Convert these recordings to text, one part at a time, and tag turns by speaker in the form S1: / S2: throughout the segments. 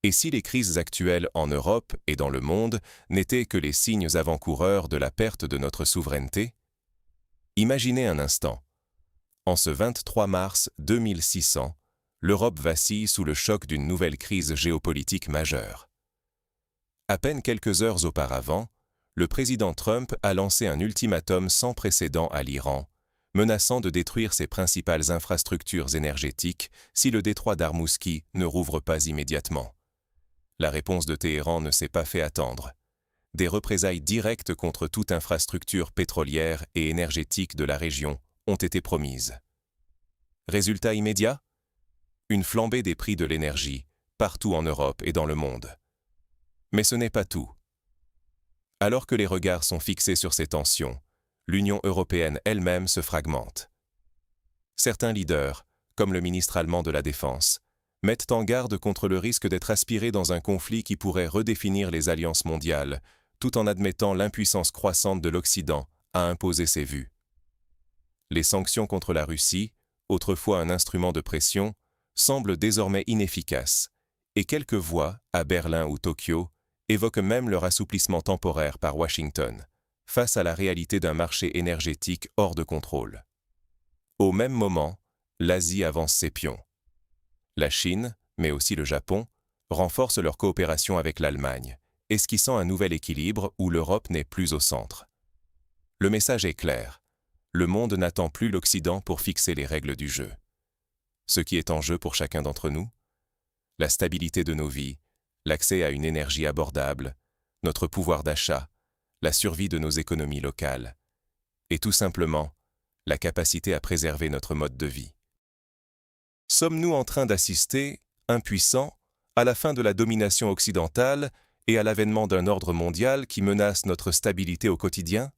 S1: Et si les crises actuelles en Europe et dans le monde n'étaient que les signes avant-coureurs de la perte de notre souveraineté? Imaginez un instant. En ce 23 mars 2600, l'Europe vacille sous le choc d'une nouvelle crise géopolitique majeure. À peine quelques heures auparavant, le président Trump a lancé un ultimatum sans précédent à l'Iran, menaçant de détruire ses principales infrastructures énergétiques si le détroit d'Armouski ne rouvre pas immédiatement. La réponse de Téhéran ne s'est pas fait attendre. Des représailles directes contre toute infrastructure pétrolière et énergétique de la région ont été promises. Résultat immédiat? Une flambée des prix de l'énergie, partout en Europe et dans le monde. Mais ce n'est pas tout. Alors que les regards sont fixés sur ces tensions, l'Union européenne elle-même se fragmente. Certains leaders, comme le ministre allemand de la Défense, mettent en garde contre le risque d'être aspiré dans un conflit qui pourrait redéfinir les alliances mondiales, tout en admettant l'impuissance croissante de l'Occident à imposer ses vues. Les sanctions contre la Russie, autrefois un instrument de pression, semblent désormais inefficaces, et quelques voix, à Berlin ou Tokyo, évoquent même leur assouplissement temporaire par Washington, face à la réalité d'un marché énergétique hors de contrôle. Au même moment, l'Asie avance ses pions. La Chine, mais aussi le Japon, renforcent leur coopération avec l'Allemagne, esquissant un nouvel équilibre où l'Europe n'est plus au centre. Le message est clair. Le monde n'attend plus l'Occident pour fixer les règles du jeu. Ce qui est en jeu pour chacun d'entre nous? La stabilité de nos vies, l'accès à une énergie abordable, notre pouvoir d'achat, la survie de nos économies locales, et tout simplement, la capacité à préserver notre mode de vie. Sommes-nous en train d'assister, impuissants, à la fin de la domination occidentale et à l'avènement d'un ordre mondial qui menace notre stabilité au quotidien?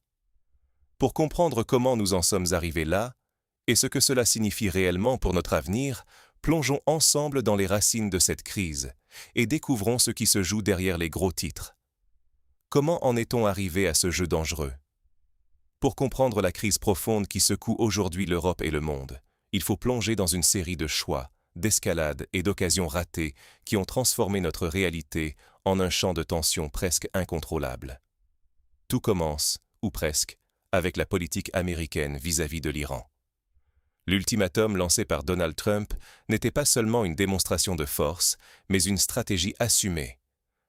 S1: Pour comprendre comment nous en sommes arrivés là, et ce que cela signifie réellement pour notre avenir, plongeons ensemble dans les racines de cette crise et découvrons ce qui se joue derrière les gros titres. Comment en est-on arrivé à ce jeu dangereux? Pour comprendre la crise profonde qui secoue aujourd'hui l'Europe et le monde, il faut plonger dans une série de choix, d'escalades et d'occasions ratées qui ont transformé notre réalité en un champ de tension presque incontrôlable. Tout commence, ou presque, avec la politique américaine vis-à-vis de l'Iran. L'ultimatum lancé par Donald Trump n'était pas seulement une démonstration de force, mais une stratégie assumée.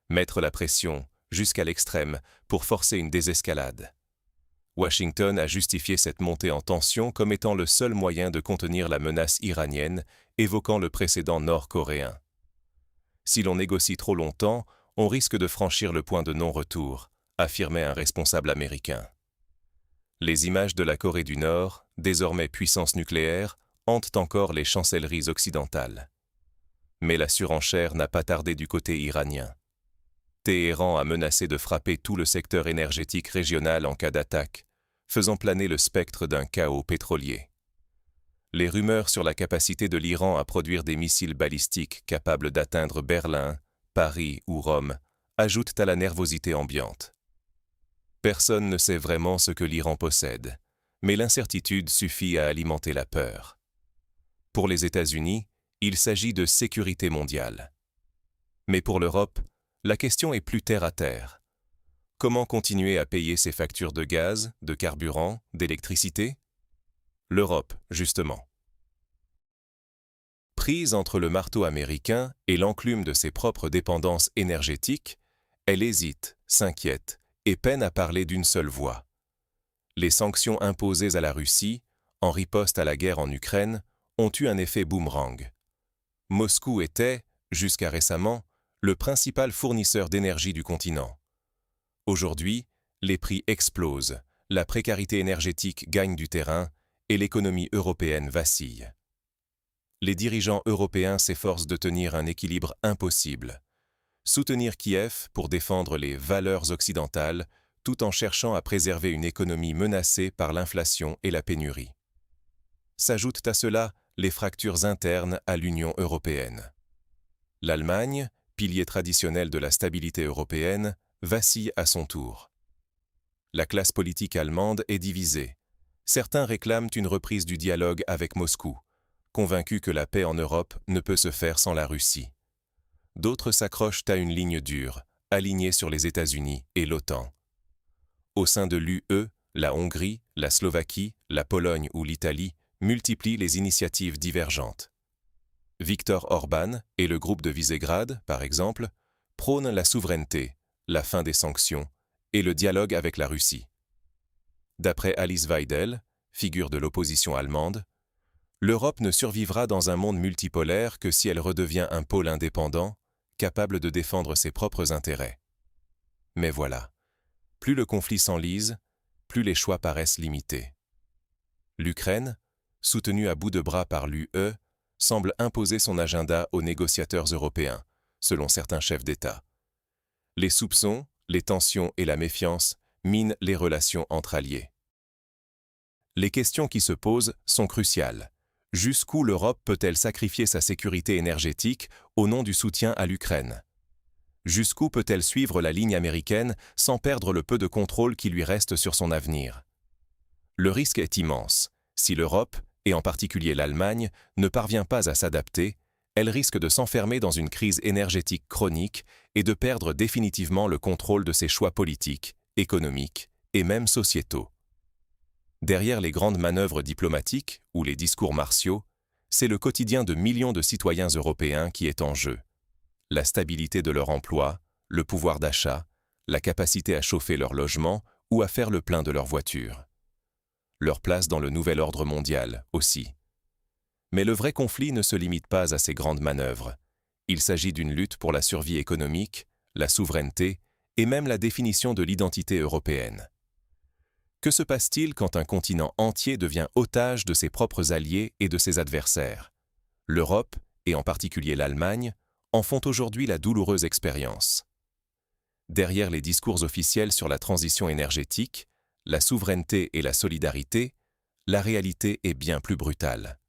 S1: Mettre la pression, jusqu'à l'extrême, pour forcer une désescalade. Washington a justifié cette montée en tension comme étant le seul moyen de contenir la menace iranienne, évoquant le précédent nord-coréen. Si l'on négocie trop longtemps, on risque de franchir le point de non-retour, affirmait un responsable américain. Les images de la Corée du Nord, désormais puissance nucléaire, hantent encore les chancelleries occidentales. Mais la surenchère n'a pas tardé du côté iranien. Téhéran a menacé de frapper tout le secteur énergétique régional en cas d'attaque, faisant planer le spectre d'un chaos pétrolier. Les rumeurs sur la capacité de l'Iran à produire des missiles balistiques capables d'atteindre Berlin, Paris ou Rome ajoutent à la nervosité ambiante. Personne ne sait vraiment ce que l'Iran possède, mais l'incertitude suffit à alimenter la peur. Pour les États-Unis, il s'agit de sécurité mondiale. Mais pour l'Europe, la question est plus terre à terre. Comment continuer à payer ses factures de gaz, de carburant, d'électricité? L'Europe, justement. Prise entre le marteau américain et l'enclume de ses propres dépendances énergétiques, elle hésite, s'inquiète et peine à parler d'une seule voix. Les sanctions imposées à la Russie, en riposte à la guerre en Ukraine, ont eu un effet boomerang. Moscou était, jusqu'à récemment, le principal fournisseur d'énergie du continent. Aujourd'hui, les prix explosent, la précarité énergétique gagne du terrain et l'économie européenne vacille. Les dirigeants européens s'efforcent de tenir un équilibre impossible. Soutenir Kiev pour défendre les valeurs occidentales, tout en cherchant à préserver une économie menacée par l'inflation et la pénurie. S'ajoutent à cela les fractures internes à l'Union européenne. L'Allemagne, pilier traditionnel de la stabilité européenne, vacille à son tour. La classe politique allemande est divisée. Certains réclament une reprise du dialogue avec Moscou, convaincus que la paix en Europe ne peut se faire sans la Russie. d'autres s'accrochent à une ligne dure, alignée sur les États-Unis et l'OTAN. Au sein de l'UE, la Hongrie, la Slovaquie, la Pologne ou l'Italie multiplient les initiatives divergentes. Viktor Orban et le groupe de Visegrad, par exemple, prônent la souveraineté, la fin des sanctions et le dialogue avec la Russie. D'après Alice Weidel, figure de l'opposition allemande, l'Europe ne survivra dans un monde multipolaire que si elle redevient un pôle indépendant, capable de défendre ses propres intérêts. Mais voilà, plus le conflit s'enlise, plus les choix paraissent limités. L'Ukraine, soutenue à bout de bras par l'UE, semble imposer son agenda aux négociateurs européens, selon certains chefs d'État. Les soupçons, les tensions et la méfiance minent les relations entre alliés. Les questions qui se posent sont cruciales. Jusqu'où l'Europe peut-elle sacrifier sa sécurité énergétique au nom du soutien à l'Ukraine? Jusqu'où peut-elle suivre la ligne américaine sans perdre le peu de contrôle qui lui reste sur son avenir? Le risque est immense. Si l'Europe, et en particulier l'Allemagne, ne parvient pas à s'adapter, elle risque de s'enfermer dans une crise énergétique chronique et de perdre définitivement le contrôle de ses choix politiques, économiques et même sociétaux. Derrière les grandes manœuvres diplomatiques ou les discours martiaux, c'est le quotidien de millions de citoyens européens qui est en jeu. La stabilité de leur emploi, le pouvoir d'achat, la capacité à chauffer leur logement ou à faire le plein de leur voiture. Leur place dans le nouvel ordre mondial aussi. Mais le vrai conflit ne se limite pas à ces grandes manœuvres. Il s'agit d'une lutte pour la survie économique, la souveraineté et même la définition de l'identité européenne. Que se passe-t-il quand un continent entier devient otage de ses propres alliés et de ses adversaires? L'Europe, et en particulier l'Allemagne, en font aujourd'hui la douloureuse expérience. Derrière les discours officiels sur la transition énergétique, la souveraineté et la solidarité, la réalité est bien plus brutale.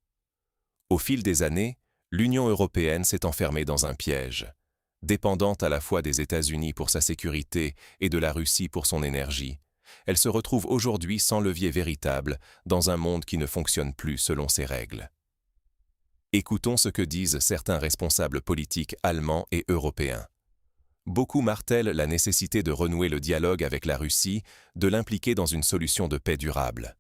S1: Au fil des années, l'Union européenne s'est enfermée dans un piège. Dépendante à la fois des États-Unis pour sa sécurité et de la Russie pour son énergie, elle se retrouve aujourd'hui sans levier véritable dans un monde qui ne fonctionne plus selon ses règles. Écoutons ce que disent certains responsables politiques allemands et européens. Beaucoup martèlent la nécessité de renouer le dialogue avec la Russie, de l'impliquer dans une solution de paix durable.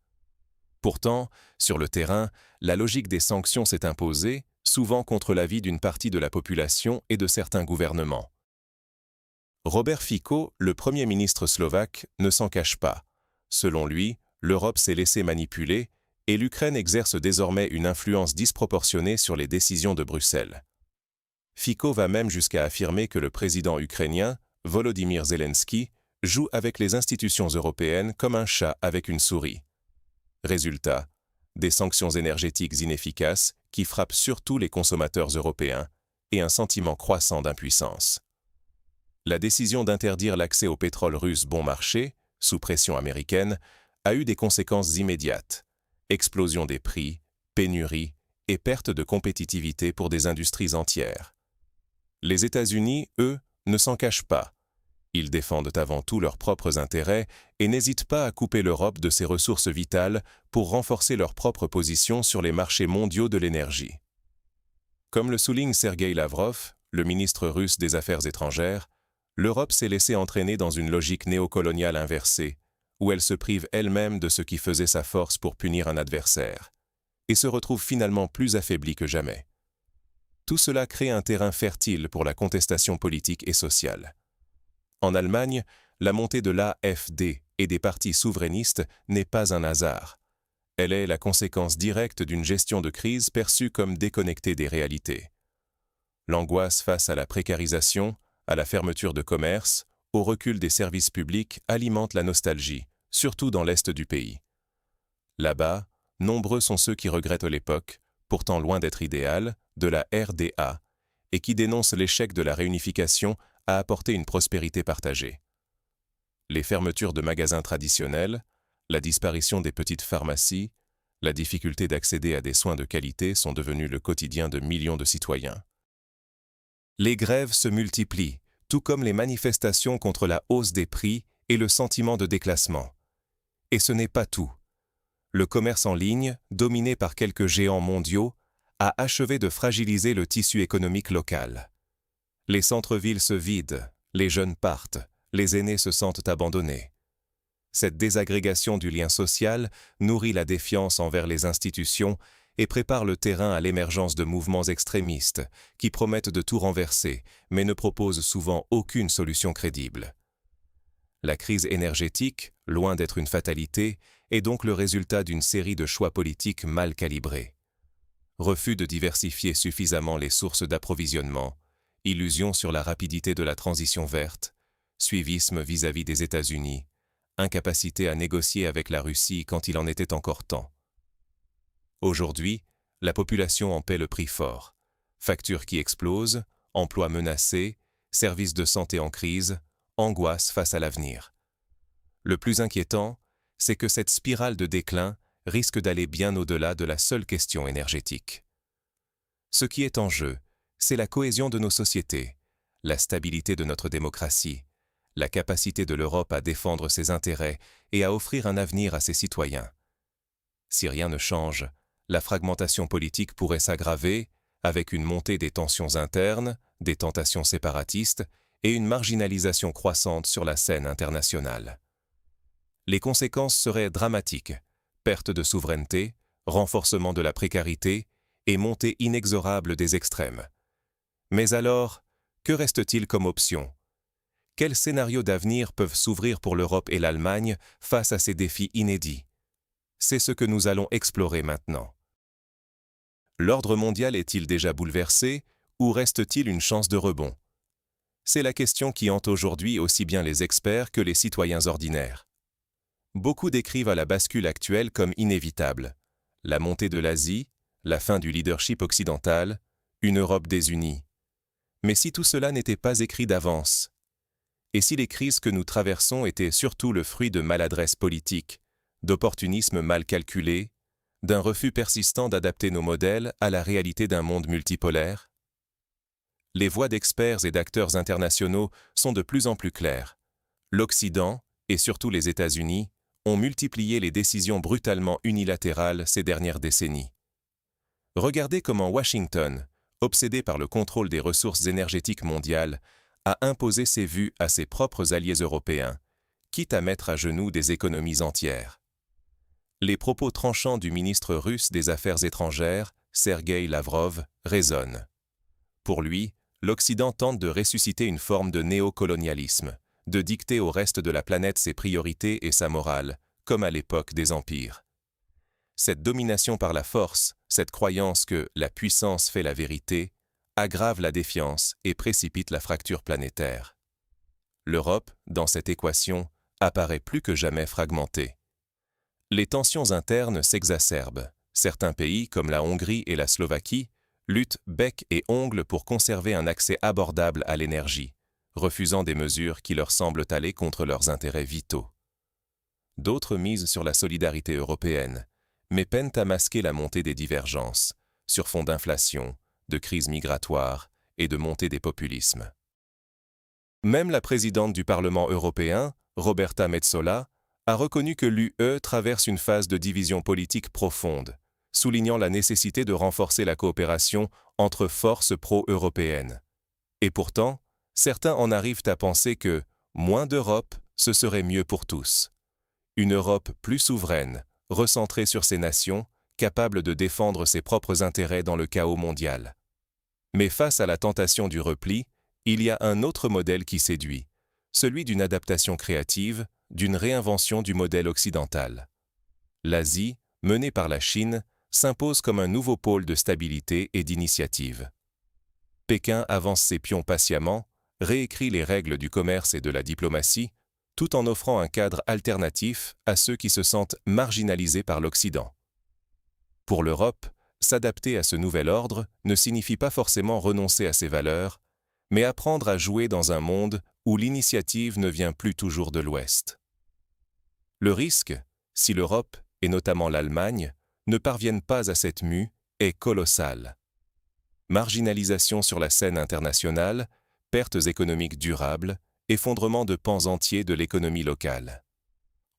S1: Pourtant, sur le terrain, la logique des sanctions s'est imposée, souvent contre l'avis d'une partie de la population et de certains gouvernements. Robert Fico, le Premier ministre slovaque, ne s'en cache pas. Selon lui, l'Europe s'est laissée manipuler et l'Ukraine exerce désormais une influence disproportionnée sur les décisions de Bruxelles. Fico va même jusqu'à affirmer que le président ukrainien, Volodymyr Zelensky, joue avec les institutions européennes comme un chat avec une souris. Résultat, des sanctions énergétiques inefficaces qui frappent surtout les consommateurs européens et un sentiment croissant d'impuissance. La décision d'interdire l'accès au pétrole russe bon marché, sous pression américaine, a eu des conséquences immédiates. Explosion des prix, pénurie et perte de compétitivité pour des industries entières. Les États-Unis, eux, ne s'en cachent pas. Ils défendent avant tout leurs propres intérêts et n'hésitent pas à couper l'Europe de ses ressources vitales pour renforcer leur propre position sur les marchés mondiaux de l'énergie. Comme le souligne Sergueï Lavrov, le ministre russe des Affaires étrangères, l'Europe s'est laissée entraîner dans une logique néocoloniale inversée, où elle se prive elle-même de ce qui faisait sa force pour punir un adversaire, et se retrouve finalement plus affaiblie que jamais. Tout cela crée un terrain fertile pour la contestation politique et sociale. En Allemagne, la montée de l'AfD et des partis souverainistes n'est pas un hasard. Elle est la conséquence directe d'une gestion de crise perçue comme déconnectée des réalités. L'angoisse face à la précarisation, à la fermeture de commerces, au recul des services publics alimente la nostalgie, surtout dans l'est du pays. Là-bas, nombreux sont ceux qui regrettent l'époque, pourtant loin d'être idéale, de la RDA, et qui dénoncent l'échec de la réunification à apporter une prospérité partagée. Les fermetures de magasins traditionnels, la disparition des petites pharmacies, la difficulté d'accéder à des soins de qualité sont devenus le quotidien de millions de citoyens. Les grèves se multiplient, tout comme les manifestations contre la hausse des prix et le sentiment de déclassement. Et ce n'est pas tout. Le commerce en ligne, dominé par quelques géants mondiaux, a achevé de fragiliser le tissu économique local. Les centres-villes se vident, les jeunes partent, les aînés se sentent abandonnés. Cette désagrégation du lien social nourrit la défiance envers les institutions et prépare le terrain à l'émergence de mouvements extrémistes qui promettent de tout renverser, mais ne proposent souvent aucune solution crédible. La crise énergétique, loin d'être une fatalité, est donc le résultat d'une série de choix politiques mal calibrés. Refus de diversifier suffisamment les sources d'approvisionnement, illusion sur la rapidité de la transition verte, suivisme vis-à-vis des États-Unis, incapacité à négocier avec la Russie quand il en était encore temps. Aujourd'hui, la population en paie le prix fort. Factures qui explosent, emplois menacés, services de santé en crise, angoisse face à l'avenir. Le plus inquiétant, c'est que cette spirale de déclin risque d'aller bien au-delà de la seule question énergétique. Ce qui est en jeu, c'est la cohésion de nos sociétés, la stabilité de notre démocratie, la capacité de l'Europe à défendre ses intérêts et à offrir un avenir à ses citoyens. Si rien ne change, la fragmentation politique pourrait s'aggraver avec une montée des tensions internes, des tentations séparatistes et une marginalisation croissante sur la scène internationale. Les conséquences seraient dramatiques: perte de souveraineté, renforcement de la précarité et montée inexorable des extrêmes. Mais alors, que reste-t-il comme option? Quels scénarios d'avenir peuvent s'ouvrir pour l'Europe et l'Allemagne face à ces défis inédits? C'est ce que nous allons explorer maintenant. L'ordre mondial est-il déjà bouleversé ou reste-t-il une chance de rebond? C'est la question qui hante aujourd'hui aussi bien les experts que les citoyens ordinaires. Beaucoup décrivent la bascule actuelle comme inévitable. La montée de l'Asie, la fin du leadership occidental, une Europe désunie. Mais si tout cela n'était pas écrit d'avance? Et si les crises que nous traversons étaient surtout le fruit de maladresse politique, d'opportunisme mal calculé, d'un refus persistant d'adapter nos modèles à la réalité d'un monde multipolaire? Les voix d'experts et d'acteurs internationaux sont de plus en plus claires. L'Occident, et surtout les États-Unis, ont multiplié les décisions brutalement unilatérales ces dernières décennies. Regardez comment Washington, obsédé par le contrôle des ressources énergétiques mondiales, a imposé ses vues à ses propres alliés européens, quitte à mettre à genoux des économies entières. Les propos tranchants du ministre russe des Affaires étrangères, Sergueï Lavrov, résonnent. Pour lui, l'Occident tente de ressusciter une forme de néocolonialisme, de dicter au reste de la planète ses priorités et sa morale, comme à l'époque des empires. Cette domination par la force, cette croyance que la puissance fait la vérité, aggrave la défiance et précipite la fracture planétaire. L'Europe, dans cette équation, apparaît plus que jamais fragmentée. Les tensions internes s'exacerbent. Certains pays, comme la Hongrie et la Slovaquie, luttent bec et ongles pour conserver un accès abordable à l'énergie, refusant des mesures qui leur semblent aller contre leurs intérêts vitaux. D'autres misent sur la solidarité européenne, mais peinent à masquer la montée des divergences, sur fond d'inflation, de crise migratoire et de montée des populismes. Même la présidente du Parlement européen, Roberta Metsola, a reconnu que l'UE traverse une phase de division politique profonde, soulignant la nécessité de renforcer la coopération entre forces pro-européennes. Et pourtant, certains en arrivent à penser que moins d'Europe, ce serait mieux pour tous. Une Europe plus souveraine, recentrée sur ses nations, capable de défendre ses propres intérêts dans le chaos mondial. Mais face à la tentation du repli, il y a un autre modèle qui séduit, celui d'une adaptation créative, d'une réinvention du modèle occidental. L'Asie, menée par la Chine, s'impose comme un nouveau pôle de stabilité et d'initiative. Pékin avance ses pions patiemment, réécrit les règles du commerce et de la diplomatie, tout en offrant un cadre alternatif à ceux qui se sentent marginalisés par l'Occident. Pour l'Europe, s'adapter à ce nouvel ordre ne signifie pas forcément renoncer à ses valeurs, mais apprendre à jouer dans un monde où l'initiative ne vient plus toujours de l'Ouest. Le risque, si l'Europe, et notamment l'Allemagne, ne parviennent pas à cette mue, est colossal. Marginalisation sur la scène internationale, pertes économiques durables, effondrement de pans entiers de l'économie locale.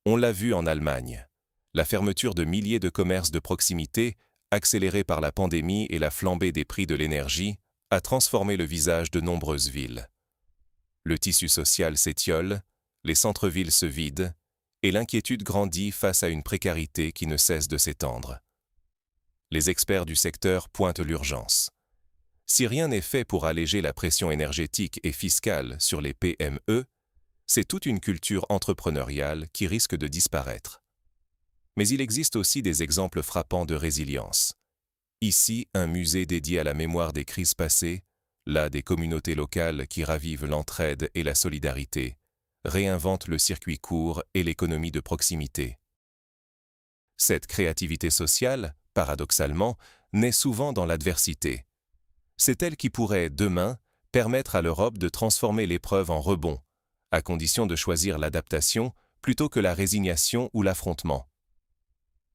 S1: On l'a vu en Allemagne. La fermeture de milliers de commerces de proximité, accélérée par la pandémie et la flambée des prix de l'énergie, a transformé le visage de nombreuses villes. Le tissu social s'étiole, les centres-villes se vident, et l'inquiétude grandit face à une précarité qui ne cesse de s'étendre. Les experts du secteur pointent l'urgence. Si rien n'est fait pour alléger la pression énergétique et fiscale sur les PME, c'est toute une culture entrepreneuriale qui risque de disparaître. Mais il existe aussi des exemples frappants de résilience. Ici, un musée dédié à la mémoire des crises passées, là des communautés locales qui ravivent l'entraide et la solidarité, réinventent le circuit court et l'économie de proximité. Cette créativité sociale, paradoxalement, naît souvent dans l'adversité. C'est elle qui pourrait, demain, permettre à l'Europe de transformer l'épreuve en rebond, à condition de choisir l'adaptation plutôt que la résignation ou l'affrontement.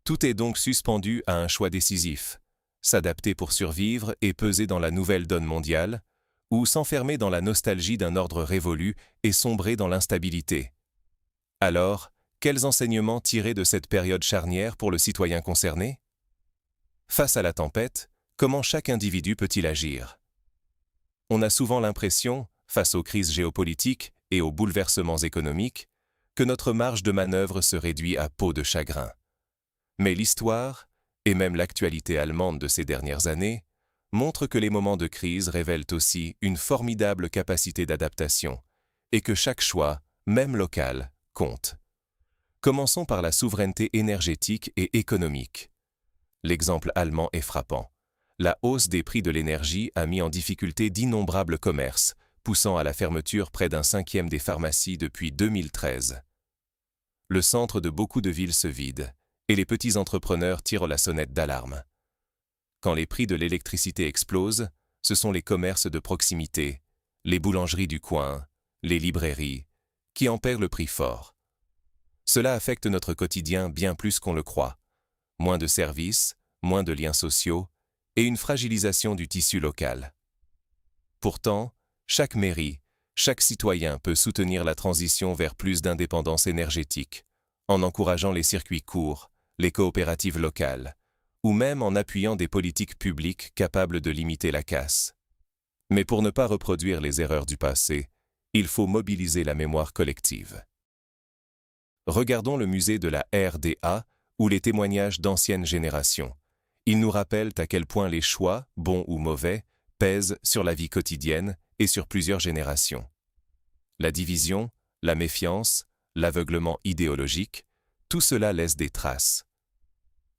S1: Tout est donc suspendu à un choix décisif, s'adapter pour survivre et peser dans la nouvelle donne mondiale, ou s'enfermer dans la nostalgie d'un ordre révolu et sombrer dans l'instabilité. Alors, quels enseignements tirer de cette période charnière pour le citoyen concerné? Face à la tempête, comment chaque individu peut-il agir? On a souvent l'impression, face aux crises géopolitiques et aux bouleversements économiques, que notre marge de manœuvre se réduit à peau de chagrin. Mais l'histoire, et même l'actualité allemande de ces dernières années, montrent que les moments de crise révèlent aussi une formidable capacité d'adaptation, et que chaque choix, même local, compte. Commençons par la souveraineté énergétique et économique. L'exemple allemand est frappant. La hausse des prix de l'énergie a mis en difficulté d'innombrables commerces, poussant à la fermeture près d'un cinquième des pharmacies depuis 2013. Le centre de beaucoup de villes se vide, et les petits entrepreneurs tirent la sonnette d'alarme. Quand les prix de l'électricité explosent, ce sont les commerces de proximité, les boulangeries du coin, les librairies, qui en paient le prix fort. Cela affecte notre quotidien bien plus qu'on le croit. Moins de services, moins de liens sociaux, et une fragilisation du tissu local. Pourtant, chaque mairie, chaque citoyen peut soutenir la transition vers plus d'indépendance énergétique, en encourageant les circuits courts, les coopératives locales, ou même en appuyant des politiques publiques capables de limiter la casse. Mais pour ne pas reproduire les erreurs du passé, il faut mobiliser la mémoire collective. Regardons le musée de la RDA ou les témoignages d'anciennes générations. Ils nous rappellent à quel point les choix, bons ou mauvais, pèsent sur la vie quotidienne et sur plusieurs générations. La division, la méfiance, l'aveuglement idéologique, tout cela laisse des traces.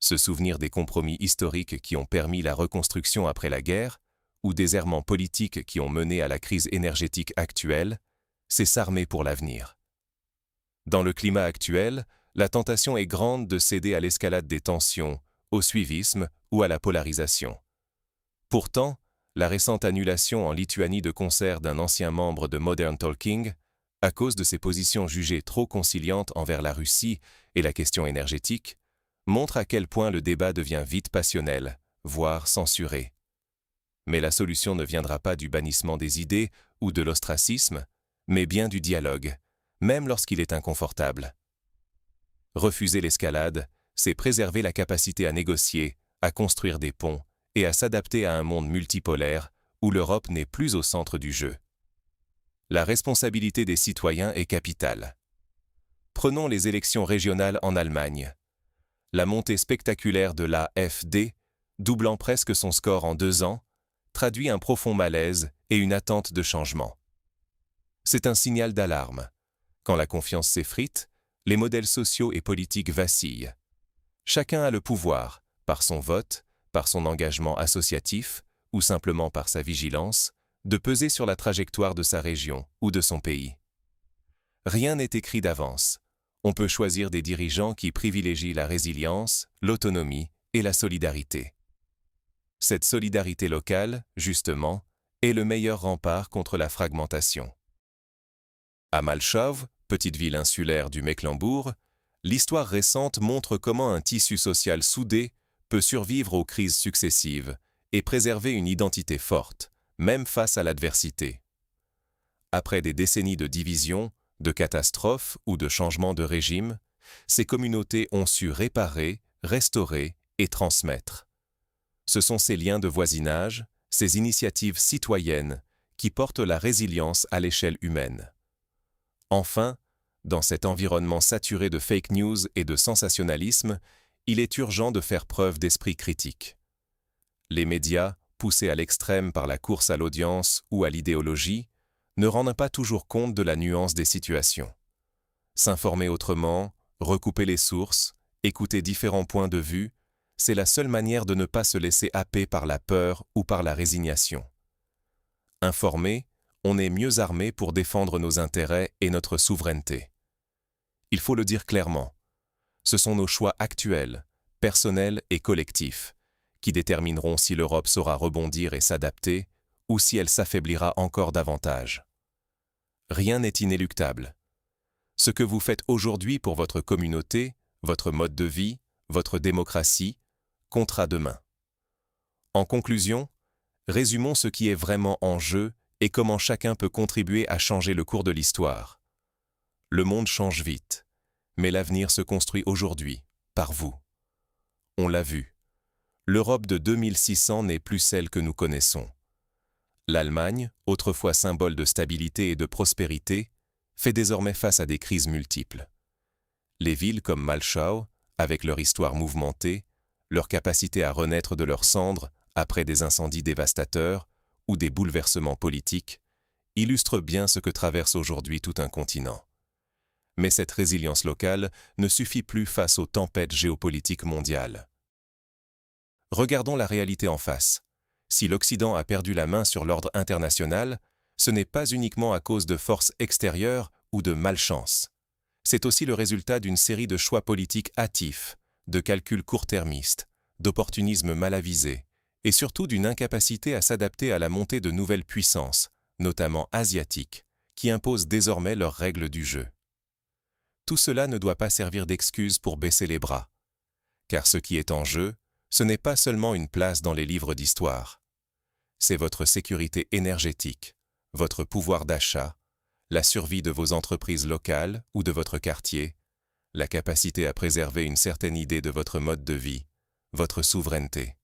S1: Se souvenir des compromis historiques qui ont permis la reconstruction après la guerre, ou des errements politiques qui ont mené à la crise énergétique actuelle, c'est s'armer pour l'avenir. Dans le climat actuel, la tentation est grande de céder à l'escalade des tensions, au suivisme ou à la polarisation. Pourtant, la récente annulation en Lituanie de concert d'un ancien membre de Modern Talking, à cause de ses positions jugées trop conciliantes envers la Russie et la question énergétique, montre à quel point le débat devient vite passionnel, voire censuré. Mais la solution ne viendra pas du bannissement des idées ou de l'ostracisme, mais bien du dialogue, même lorsqu'il est inconfortable. Refuser l'escalade, c'est préserver la capacité à négocier, à construire des ponts et à s'adapter à un monde multipolaire où l'Europe n'est plus au centre du jeu. La responsabilité des citoyens est capitale. Prenons les élections régionales en Allemagne. La montée spectaculaire de l'AfD, doublant presque son score en 2 ans, traduit un profond malaise et une attente de changement. C'est un signal d'alarme. Quand la confiance s'effrite, les modèles sociaux et politiques vacillent. Chacun a le pouvoir, par son vote, par son engagement associatif ou simplement par sa vigilance, de peser sur la trajectoire de sa région ou de son pays. Rien n'est écrit d'avance. On peut choisir des dirigeants qui privilégient la résilience, l'autonomie et la solidarité. Cette solidarité locale, justement, est le meilleur rempart contre la fragmentation. À Malchow, petite ville insulaire du Mecklembourg, l'histoire récente montre comment un tissu social soudé peut survivre aux crises successives et préserver une identité forte, même face à l'adversité. Après des décennies de division, de catastrophes ou de changements de régime, ces communautés ont su réparer, restaurer et transmettre. Ce sont ces liens de voisinage, ces initiatives citoyennes qui portent la résilience à l'échelle humaine. Enfin, dans cet environnement saturé de fake news et de sensationnalisme, il est urgent de faire preuve d'esprit critique. Les médias, poussés à l'extrême par la course à l'audience ou à l'idéologie, ne rendent pas toujours compte de la nuance des situations. S'informer autrement, recouper les sources, écouter différents points de vue, c'est la seule manière de ne pas se laisser happer par la peur ou par la résignation. Informé, on est mieux armé pour défendre nos intérêts et notre souveraineté. Il faut le dire clairement, ce sont nos choix actuels, personnels et collectifs, qui détermineront si l'Europe saura rebondir et s'adapter ou si elle s'affaiblira encore davantage. Rien n'est inéluctable. Ce que vous faites aujourd'hui pour votre communauté, votre mode de vie, votre démocratie, comptera demain. En conclusion, résumons ce qui est vraiment en jeu et comment chacun peut contribuer à changer le cours de l'histoire. Le monde change vite, mais l'avenir se construit aujourd'hui, par vous. On l'a vu. L'Europe de 2600 n'est plus celle que nous connaissons. L'Allemagne, autrefois symbole de stabilité et de prospérité, fait désormais face à des crises multiples. Les villes comme Malchow, avec leur histoire mouvementée, leur capacité à renaître de leurs cendres après des incendies dévastateurs ou des bouleversements politiques, illustrent bien ce que traverse aujourd'hui tout un continent. Mais cette résilience locale ne suffit plus face aux tempêtes géopolitiques mondiales. Regardons la réalité en face. Si l'Occident a perdu la main sur l'ordre international, ce n'est pas uniquement à cause de forces extérieures ou de malchance. C'est aussi le résultat d'une série de choix politiques hâtifs, de calculs court-termistes, d'opportunisme mal avisé, et surtout d'une incapacité à s'adapter à la montée de nouvelles puissances, notamment asiatiques, qui imposent désormais leurs règles du jeu. Tout cela ne doit pas servir d'excuse pour baisser les bras, car ce qui est en jeu, ce n'est pas seulement une place dans les livres d'histoire. C'est votre sécurité énergétique, votre pouvoir d'achat, la survie de vos entreprises locales ou de votre quartier, la capacité à préserver une certaine idée de votre mode de vie, votre souveraineté.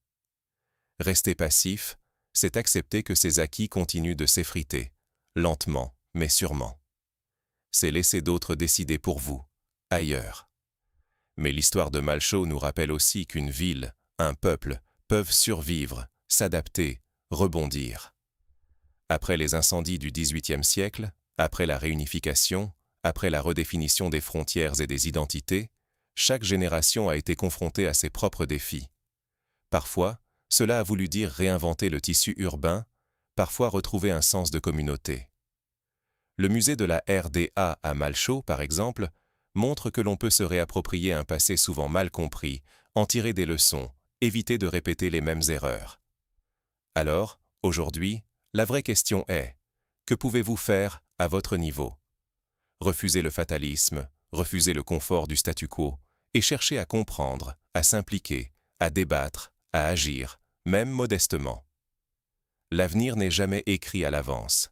S1: Rester passif, c'est accepter que ces acquis continuent de s'effriter, lentement mais sûrement. C'est laisser d'autres décider pour vous, ailleurs. Mais l'histoire de Malchow nous rappelle aussi qu'une ville, un peuple, peuvent survivre, s'adapter, rebondir. Après les incendies du XVIIIe siècle, après la réunification, après la redéfinition des frontières et des identités, chaque génération a été confrontée à ses propres défis. Parfois, cela a voulu dire réinventer le tissu urbain, parfois retrouver un sens de communauté. Le musée de la RDA à Malchow, par exemple, montre que l'on peut se réapproprier un passé souvent mal compris, en tirer des leçons, éviter de répéter les mêmes erreurs. Alors, aujourd'hui, la vraie question est, que pouvez-vous faire à votre niveau? Refusez le fatalisme, refusez le confort du statu quo, et cherchez à comprendre, à s'impliquer, à débattre, à agir, même modestement. L'avenir n'est jamais écrit à l'avance.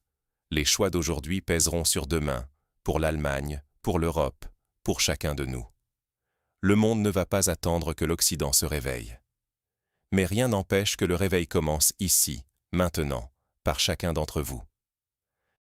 S1: Les choix d'aujourd'hui pèseront sur demain, pour l'Allemagne, pour l'Europe, pour chacun de nous. Le monde ne va pas attendre que l'Occident se réveille. Mais rien n'empêche que le réveil commence ici, maintenant, par chacun d'entre vous.